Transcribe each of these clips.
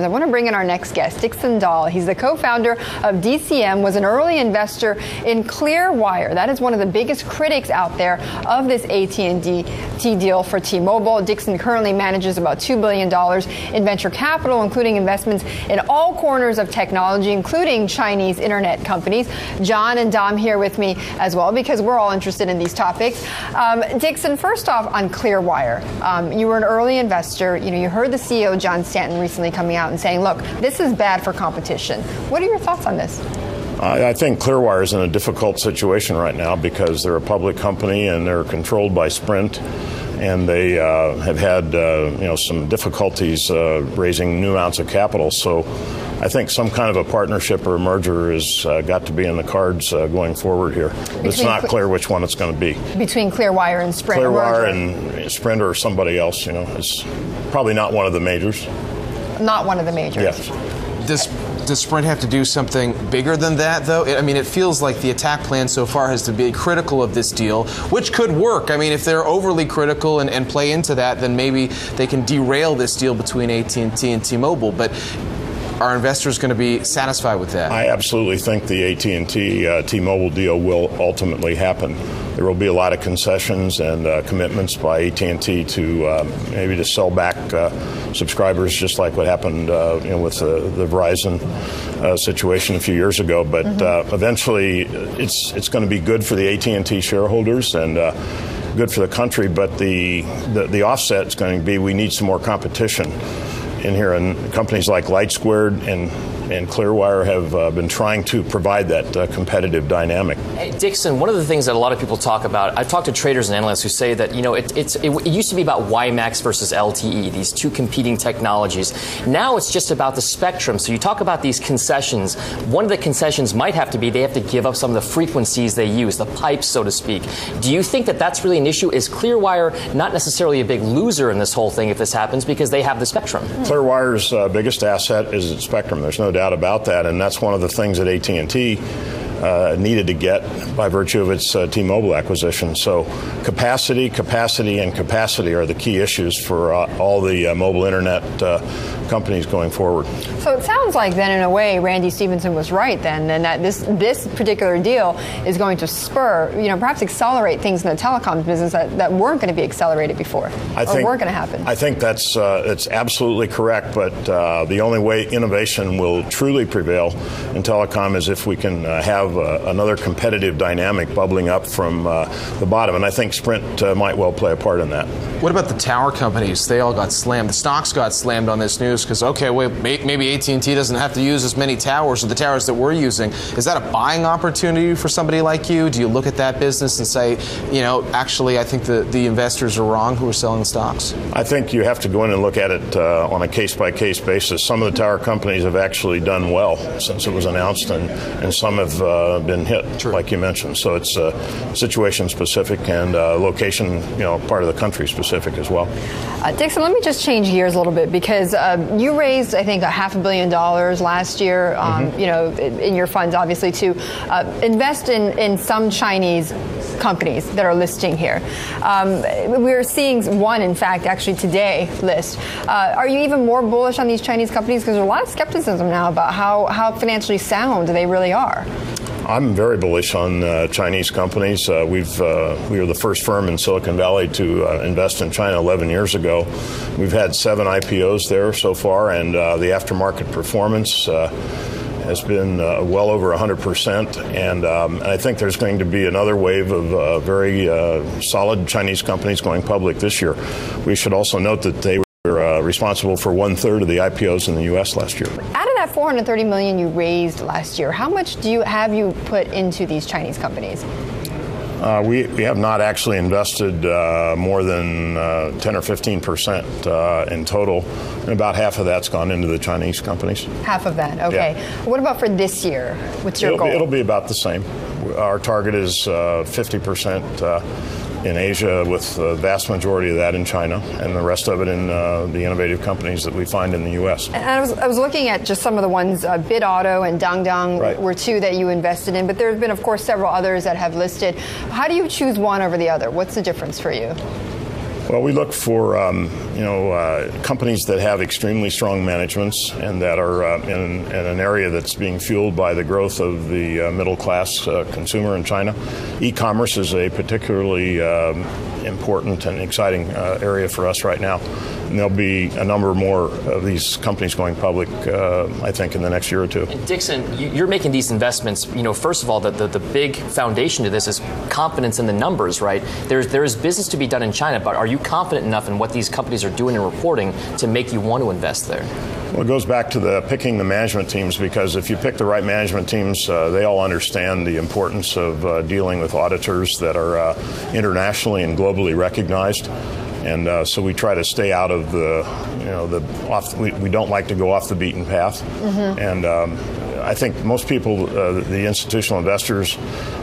I want to bring in our next guest, Dixon Doll. He's the co-founder of DCM, was an early investor in Clearwire. That is one of the biggest critics out there of this AT&T deal for T-Mobile. Dixon currently manages about $2 billion in venture capital, including investments in all corners of technology, including Chinese internet companies. John and Dom here with me as well, because we're all interested in these topics. Dixon, first off, on Clearwire, you were an early investor. You heard the CEO, John Stanton, recently coming out and saying, look, this is bad for competition. What are your thoughts on this? I think Clearwire is in a difficult situation right now because they're a public company and they're controlled by Sprint, and they have had some difficulties raising new amounts of capital. So I think some kind of a partnership or a merger has got to be in the cards going forward here. It's not clear which one it's going to be. Between Clearwire and Sprint? Clearwire and Sprint or somebody else, it's probably not one of the majors. Not one of the majors. Yes. Does Sprint have to do something bigger than that, though? I mean, it feels like the attack plan so far has to be critical of this deal, which could work. I mean, if they're overly critical and play into that, then maybe they can derail this deal between AT&T and T-Mobile. But are investors going to be satisfied with that? I absolutely think the AT&T T-Mobile deal will ultimately happen. There will be a lot of concessions and commitments by AT&T to maybe to sell back subscribers, just like what happened with the Verizon situation a few years ago. But eventually, it's going to be good for the AT&T shareholders and good for the country. But the offset is going to be we need some more competition in here, and companies like LightSquared and Clearwire have been trying to provide that competitive dynamic. Hey, Dixon, one of the things that a lot of people talk about, I've talked to traders and analysts who say that, it used to be about WiMAX versus LTE, these two competing technologies. Now it's just about the spectrum. So you talk about these concessions. One of the concessions might have to be they have to give up some of the frequencies they use, the pipes, so to speak. Do you think that that's really an issue? Is Clearwire not necessarily a big loser in this whole thing if this happens because they have the spectrum? Clearwire's biggest asset is its spectrum. There's no doubt about that, and that's one of the things that AT&T needed to get by virtue of its T-Mobile acquisition. So capacity, and capacity are the key issues for all the mobile internet companies going forward. So it sounds like then, in a way, Randy Stevenson was right then, and that this particular deal is going to spur, perhaps accelerate things in the telecom business that weren't going to be accelerated before, weren't going to happen. I think that's absolutely correct, but the only way innovation will truly prevail in telecom is if we can have another competitive dynamic bubbling up from the bottom, and I think Sprint might well play a part in that. What about the tower companies? They all got slammed. The stocks got slammed on this news because, maybe AT&T doesn't have to use as many towers, or the towers that we're using. Is that a buying opportunity for somebody like you? Do you look at that business and say, actually, I think the investors are wrong who are selling the stocks? I think you have to go in and look at it on a case-by-case basis. Some of the tower companies have actually done well since it was announced, and some have been hit, like you mentioned. So it's situation-specific and location, part of the country specific as well. Dixon, let me just change gears a little bit, because you raised, I think, $500 million last year, in your funds, obviously, to invest in some Chinese companies that are listing here. We're seeing one, in fact, actually today list. Are you even more bullish on these Chinese companies? Because there's a lot of skepticism now about how financially sound they really are. I'm very bullish on Chinese companies. We were the first firm in Silicon Valley to invest in China 11 years ago. We've had 7 IPOs there so far, and the aftermarket performance has been well over 100%. And I think there's going to be another wave of very solid Chinese companies going public this year. We should also note that they were responsible for 1/3 of the IPOs in the U.S. last year. Out of that $430 million you raised last year, how much have you put into these Chinese companies? We have not actually invested more than 10 or 15% in total, and about half of that's gone into the Chinese companies. Half of that, okay. Yeah. What about for this year? What's your goal? It'll be about the same. Our target is 50% in Asia, with the vast majority of that in China, and the rest of it in the innovative companies that we find in the U.S. And I was looking at just some of the ones, BitAuto and Dangdang were 2 that you invested in, but there have been, of course, several others that have listed. How do you choose one over the other? What's the difference for you? Well, we look for companies that have extremely strong managements and that are in an area that's being fueled by the growth of the middle class consumer in China. E-commerce is a particularly important and exciting area for us right now. And there'll be a number more of these companies going public, I think, in the next year or two. And Dixon, you're making these investments. First of all, the big foundation to this is confidence in the numbers, right? There is business to be done in China, but are you confident enough in what these companies are doing and reporting to make you want to invest there? Well, it goes back to picking the management teams, because if you pick the right management teams, they all understand the importance of dealing with auditors that are internationally and globally recognized. And so we try to stay out of we don't like to go off the beaten path. Mm-hmm. And I think most people, the institutional investors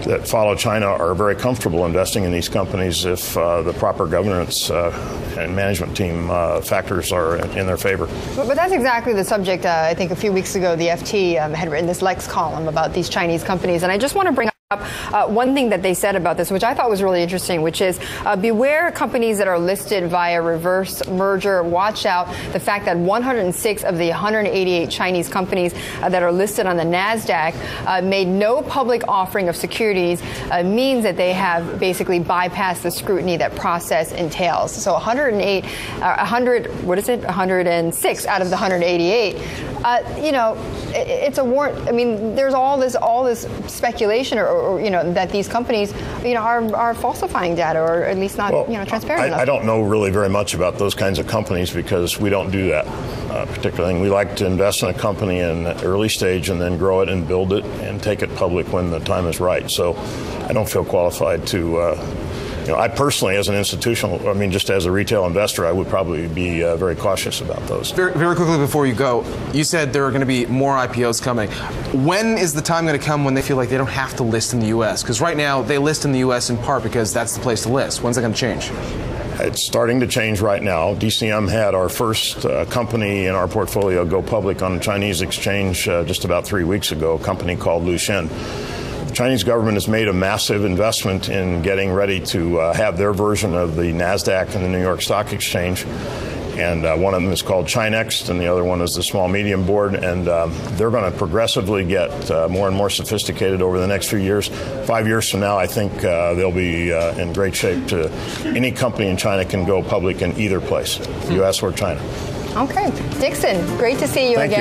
that follow China, are very comfortable investing in these companies if the proper governance and management team factors are in their favor. But that's exactly the subject. I think a few weeks ago, the FT had written this Lex column about these Chinese companies. And I just want to bring up one thing that they said about this, which I thought was really interesting, which is beware companies that are listed via reverse merger. Watch out. The fact that 106 of the 188 Chinese companies that are listed on the NASDAQ made no public offering of securities means that they have basically bypassed the scrutiny that process entails. So 106 out of the 188. It's a warrant. I mean, there's all this speculation or that these companies, are falsifying data, or at least not, transparent enough. I don't know really very much about those kinds of companies, because we don't do that particularly. We like to invest in a company in the early stage and then grow it and build it and take it public when the time is right. So I don't feel qualified to. I personally, as an just as a retail investor, I would probably be very cautious about those. Very, very quickly before you go, you said there are going to be more IPOs coming. When is the time going to come when they feel like they don't have to list in the U.S.? Because right now they list in the U.S. in part because that's the place to list. When's that going to change? It's starting to change right now. DCM had our first company in our portfolio go public on a Chinese exchange just about 3 weeks ago, a company called Lucian. The Chinese government has made a massive investment in getting ready to have their version of the NASDAQ and the New York Stock Exchange. And one of them is called Chinext, and the other one is the Small Medium Board. And they're going to progressively get more and more sophisticated over the next few years. 5 years from now, I think they'll be in great shape. Any company in China can go public in either place, U.S. or China. Okay. Dixon, great to see you again.